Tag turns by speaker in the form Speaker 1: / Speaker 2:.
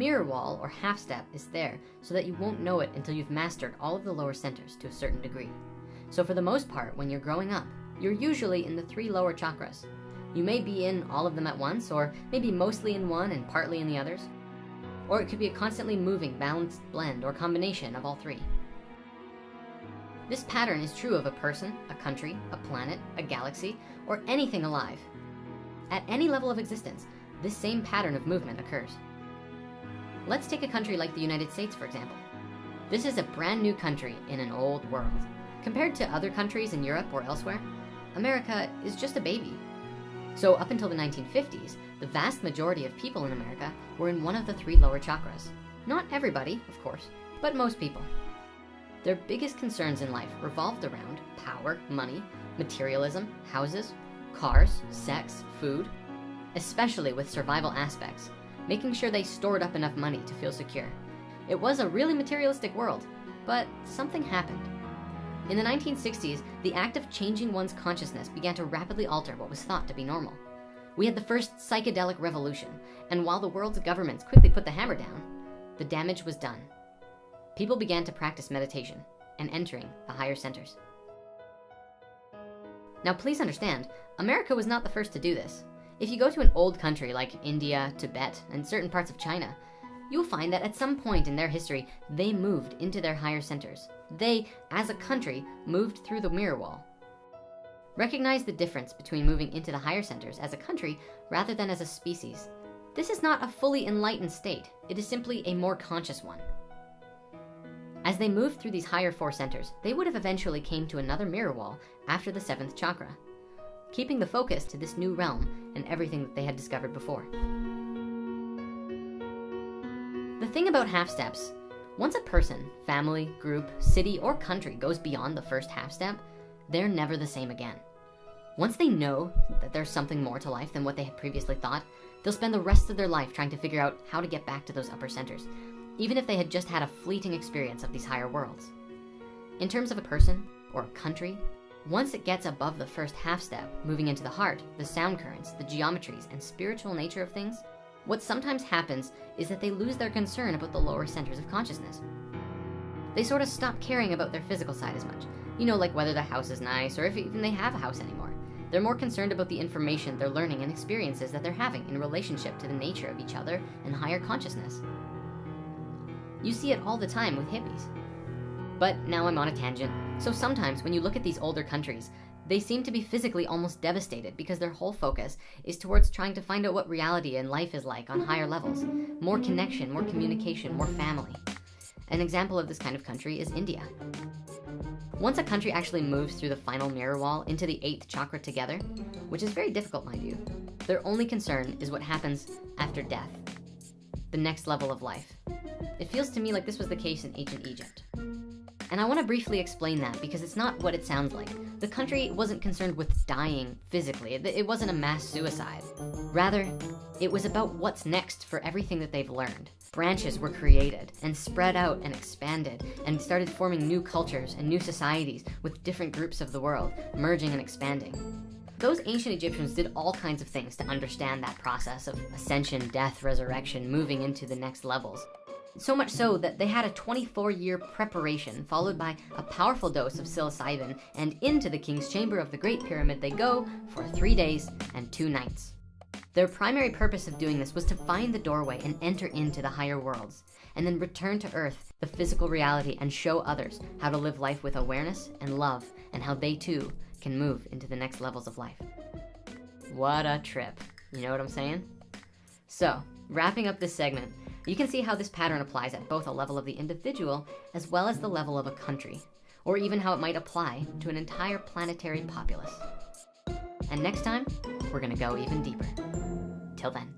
Speaker 1: mirror wall or half step is there so that you won't know it until you've mastered all of the lower centers to a certain degree. So for the most part, when you're growing up, you're usually in the 3 lower chakras. You may be in all of them at once, or maybe mostly in one and partly in the others. Or it could be a constantly moving, balanced blend or combination of all 3. This pattern is true of a person, a country, a planet, a galaxy, or anything alive. At any level of existence, this same pattern of movement occurs. Let's take a country like the United States, for example. This is a brand new country in an old world. Compared to other countries in Europe or elsewhere, America is just a baby. So up until the 1950s, the vast majority of people in America were in one of the 3 lower chakras. Not everybody, of course, but most people. Their biggest concerns in life revolved around power, money, materialism, houses, cars, sex, food, especially with survival aspects, making sure they stored up enough money to feel secure. It was a really materialistic world, but something happened. In the 1960s, the act of changing one's consciousness began to rapidly alter what was thought to be normal. We had the first psychedelic revolution, and while the world's governments quickly put the hammer down, the damage was done. People began to practice meditation and entering the higher centers. Now please understand, America was not the first to do this. If you go to an old country like India, Tibet, and certain parts of China, you'll find that at some point in their history, they moved into their higher centers. They, as a country, moved through the mirror wall. Recognize the difference between moving into the higher centers as a country rather than as a species. This is not a fully enlightened state. It is simply a more conscious one. As they moved through these higher 4 centers, they would have eventually came to another mirror wall after the 7th chakra, keeping the focus to this new realm and everything that they had discovered before. The thing about half steps, once a person, family, group, city, or country goes beyond the first half step, they're never the same again. Once they know that there's something more to life than what they had previously thought, they'll spend the rest of their life trying to figure out how to get back to those upper centers, even if they had just had a fleeting experience of these higher worlds. In terms of a person or a country, once it gets above the first half step, moving into the heart, the sound currents, the geometries, and spiritual nature of things, what sometimes happens is that they lose their concern about the lower centers of consciousness. They sort of stop caring about their physical side as much. You know, like whether the house is nice or if even they have a house anymore. They're more concerned about the information they're learning and experiences that they're having in relationship to the nature of each other and higher consciousness. You see it all the time with hippies. But now I'm on a tangent. So sometimes when you look at these older countries, they seem to be physically almost devastated because their whole focus is towards trying to find out what reality and life is like on higher levels. More connection, more communication, more family. An example of this kind of country is India. Once a country actually moves through the final mirror wall into the 8th chakra together, which is very difficult, mind you, their only concern is what happens after death, the next level of life. It feels to me like this was the case in ancient Egypt. And I want to briefly explain that because it's not what it sounds like. The country wasn't concerned with dying physically. It wasn't a mass suicide. Rather, it was about what's next for everything that they've learned. Branches were created and spread out and expanded and started forming new cultures and new societies with different groups of the world, merging and expanding. Those ancient Egyptians did all kinds of things to understand that process of ascension, death, resurrection, moving into the next levels. So much so that they had a 24-year preparation followed by a powerful dose of psilocybin, and into the king's chamber of the Great Pyramid they go for 3 days and 2 nights. Their primary purpose of doing this was to find the doorway and enter into the higher worlds, and then return to Earth, the physical reality, and show others how to live life with awareness and love, and how they too can move into the next levels of life. What a trip, you know what I'm saying? So, wrapping up this segment, you can see how this pattern applies at both a level of the individual as well as the level of a country, or even how it might apply to an entire planetary populace. And next time, we're gonna go even deeper. Till then.